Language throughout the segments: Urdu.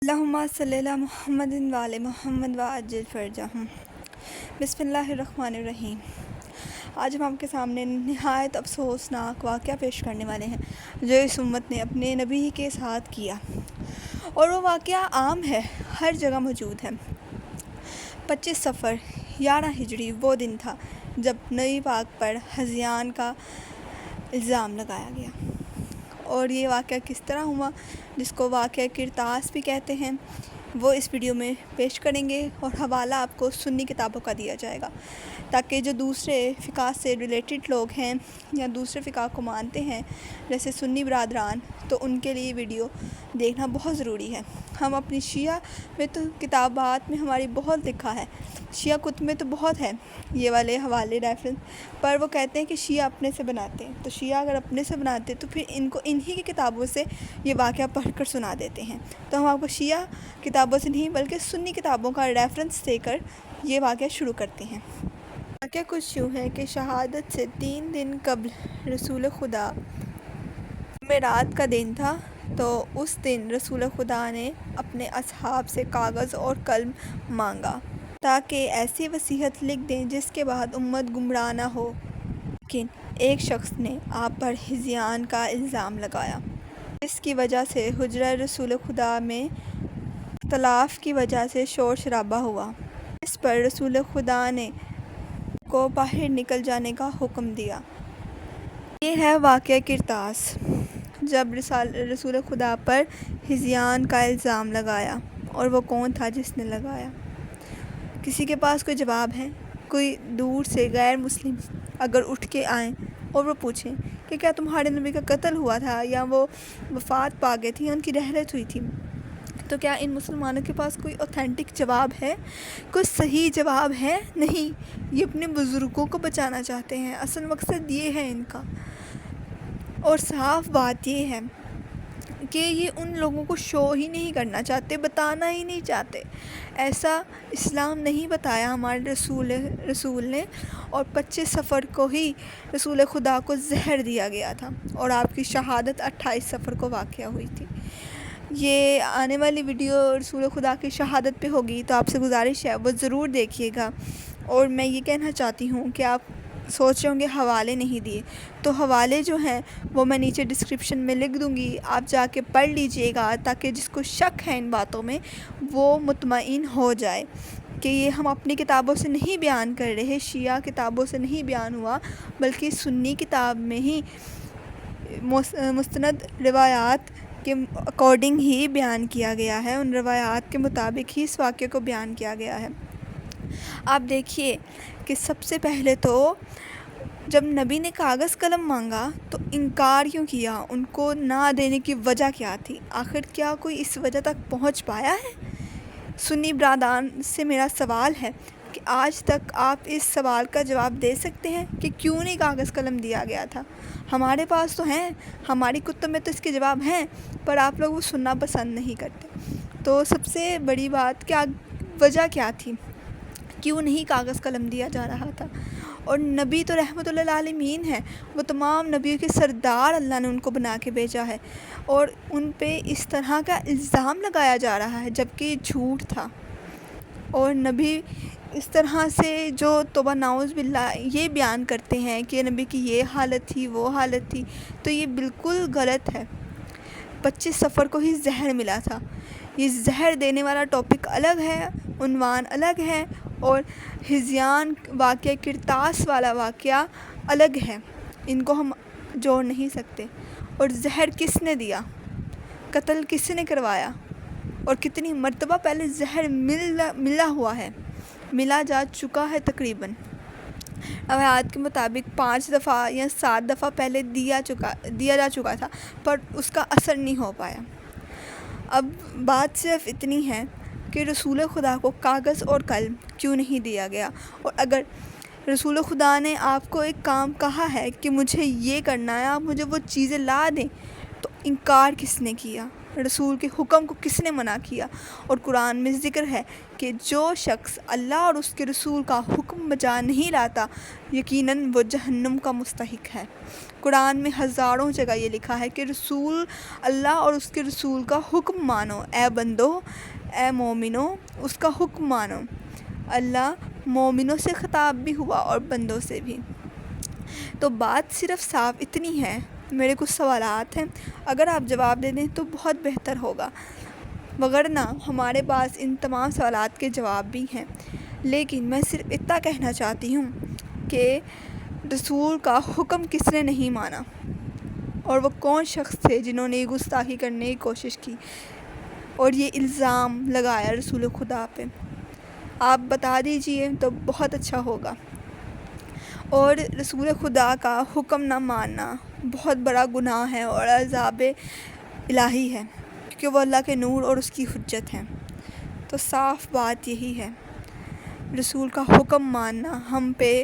اللہم صلی علی محمد وعلی محمد وعجل فرجہم۔ بسم اللہ الرحمن الرحیم۔ آج ہم آپ کے سامنے نہایت افسوسناک واقعہ پیش کرنے والے ہیں جو اس امت نے اپنے نبی کے ساتھ کیا، اور وہ واقعہ عام ہے، ہر جگہ موجود ہے۔ 25 صفر 11 ہجری وہ دن تھا جب نبی پاک پر ہذیان کا الزام لگایا گیا، اور یہ واقعہ کس طرح ہوا، جس کو واقعہ کرتاس بھی کہتے ہیں، وہ اس ویڈیو میں پیش کریں گے، اور حوالہ آپ کو سنی کتابوں کا دیا جائے گا تاکہ جو دوسرے فقہ سے ریلیٹڈ لوگ ہیں یا دوسرے فقہ کو مانتے ہیں جیسے سنی برادران، تو ان کے لیے ویڈیو دیکھنا بہت ضروری ہے۔ ہم اپنی شیعہ میں تو کتابات میں ہماری بہت لکھا ہے، شیعہ کتب میں تو بہت ہے یہ والے حوالے ریفرنس، پر وہ کہتے ہیں کہ شیعہ اپنے سے بناتے ہیں، تو شیعہ اگر اپنے سے بناتے تو پھر ان کو انہی کی کتابوں سے یہ واقعہ پڑھ کر سنا دیتے ہیں۔ تو ہم آپ کو شیعہ کتابوں سے نہیں بلکہ سنی کتابوں کا ریفرنس دے کر یہ واقعہ شروع کرتے ہیں۔ واقعہ کچھ یوں ہے کہ شہادت سے 3 دن قبل رسول خدا جمعرات کا دن تھا، تو اس دن رسول خدا نے اپنے اصحاب سے کاغذ اور قلم مانگا تاکہ ایسی وصیت لکھ دیں جس کے بعد امت گمراہ نہ ہو، لیکن ایک شخص نے آپ پر ہذیان کا الزام لگایا، جس کی وجہ سے حجرہ رسول خدا میں اختلاف کی وجہ سے شور شرابہ ہوا۔ اس پر رسول خدا نے کو باہر نکل جانے کا حکم دیا۔ یہ ہے واقعہ کرتاس، جب رسول خدا پر ہذیان کا الزام لگایا، اور وہ کون تھا جس نے لگایا؟ کسی کے پاس کوئی جواب ہے؟ کوئی دور سے غیر مسلم اگر اٹھ کے آئیں اور وہ پوچھیں کہ کیا تمہارے نبی کا قتل ہوا تھا یا وہ وفات پا گئے تھے یا ان کی رحلت ہوئی تھی، تو کیا ان مسلمانوں کے پاس کوئی اوتھینٹک جواب ہے، کوئی صحیح جواب ہے؟ نہیں، یہ اپنے بزرگوں کو بچانا چاہتے ہیں، اصل مقصد یہ ہے ان کا۔ اور صاف بات یہ ہے کہ یہ ان لوگوں کو شو ہی نہیں کرنا چاہتے، بتانا ہی نہیں چاہتے۔ ایسا اسلام نہیں بتایا ہمارے رسول نے، اور 25 صفر کو ہی رسول خدا کو زہر دیا گیا تھا، اور آپ کی شہادت 28 صفر کو واقع ہوئی تھی۔ یہ آنے والی ویڈیو رسول خدا کی شہادت پہ ہوگی، تو آپ سے گزارش ہے وہ ضرور دیکھیے گا۔ اور میں یہ کہنا چاہتی ہوں کہ آپ سوچ رہے ہوں گے حوالے نہیں دیے، تو حوالے جو ہیں وہ میں نیچے ڈسکرپشن میں لکھ دوں گی، آپ جا کے پڑھ لیجئے گا تاکہ جس کو شک ہے ان باتوں میں وہ مطمئن ہو جائے کہ یہ ہم اپنی کتابوں سے نہیں بیان کر رہے، شیعہ کتابوں سے نہیں بیان ہوا، بلکہ سنی کتاب میں ہی مستند روایات کے اکارڈنگ ہی بیان کیا گیا ہے، ان روایات کے مطابق ہی اس واقعے کو بیان کیا گیا ہے۔ آپ دیکھیے کہ سب سے پہلے تو جب نبی نے کاغذ قلم مانگا تو انکار کیوں کیا، ان کو نہ دینے کی وجہ کیا تھی؟ آخر کیا کوئی اس وجہ تک پہنچ پایا ہے؟ سنی برادران سے میرا سوال ہے کہ آج تک آپ اس سوال کا جواب دے سکتے ہیں کہ کیوں نہیں کاغذ قلم دیا گیا تھا؟ ہمارے پاس تو ہیں، ہماری کتب میں تو اس کے جواب ہیں، پر آپ لوگ وہ سننا پسند نہیں کرتے۔ تو سب سے بڑی بات کیا وجہ کیا تھی، کیوں نہیں کاغذ قلم دیا جا رہا تھا؟ اور نبی تو رحمت اللہ عالمین ہیں، وہ تمام نبیوں کے سردار، اللہ نے ان کو بنا کے بھیجا ہے، اور ان پہ اس طرح کا الزام لگایا جا رہا ہے جبکہ یہ جھوٹ تھا۔ اور نبی اس طرح سے جو توبہ نعوذ باللہ یہ بیان کرتے ہیں کہ نبی کی یہ حالت تھی، وہ حالت تھی، تو یہ بالکل غلط ہے۔ 25 صفر کو ہی زہر ملا تھا، یہ زہر دینے والا ٹاپک الگ ہے، عنوان الگ ہے، اور ہذیان واقعہ کرتاس والا واقعہ الگ ہے، ان کو ہم جوڑ نہیں سکتے۔ اور زہر کس نے دیا، قتل کس نے کروایا، اور کتنی مرتبہ پہلے زہر ملا ہوا ہے، ملا جا چکا ہے تقریباً روایات کے مطابق 5 دفعہ یا 7 دفعہ پہلے دیا جا چکا تھا، پر اس کا اثر نہیں ہو پایا۔ اب بات صرف اتنی ہے کہ رسول خدا کو کاغذ اور قلم کیوں نہیں دیا گیا، اور اگر رسول خدا نے آپ کو ایک کام کہا ہے کہ مجھے یہ کرنا ہے، آپ مجھے وہ چیزیں لا دیں، تو انکار کس نے کیا؟ رسول کے حکم کو کس نے منع کیا؟ اور قرآن میں ذکر ہے کہ جو شخص اللہ اور اس کے رسول کا حکم بجا نہیں لاتا یقیناً وہ جہنم کا مستحق ہے۔ قرآن میں ہزاروں جگہ یہ لکھا ہے کہ رسول اللہ اور اس کے رسول کا حکم مانو، اے بندو، اے مومنو اس کا حکم مانو۔ اللہ مومنوں سے خطاب بھی ہوا اور بندوں سے بھی۔ تو بات صرف صاف اتنی ہے۔ میرے کچھ سوالات ہیں، اگر آپ جواب دے دیں تو بہت بہتر ہوگا، وگرنہ ہمارے پاس ان تمام سوالات کے جواب بھی ہیں، لیکن میں صرف اتنا کہنا چاہتی ہوں کہ رسول کا حکم کس نے نہیں مانا، اور وہ کون شخص تھے جنہوں نے یہ گستاخی کرنے کی کوشش کی اور یہ الزام لگایا رسول خدا پہ؟ آپ بتا دیجئے تو بہت اچھا ہوگا۔ اور رسول خدا کا حکم نہ ماننا بہت بڑا گناہ ہے اور عذاب الہی ہے، کیونکہ وہ اللہ کے نور اور اس کی حجت ہیں۔ تو صاف بات یہی ہے، رسول کا حکم ماننا ہم پہ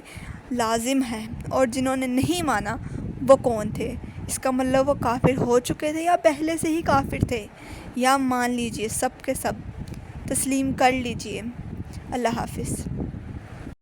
لازم ہے، اور جنہوں نے نہیں مانا وہ کون تھے؟ اس کا مطلب وہ کافر ہو چکے تھے یا پہلے سے ہی کافر تھے، یا مان لیجئے سب کے سب تسلیم کر لیجئے۔ اللہ حافظ۔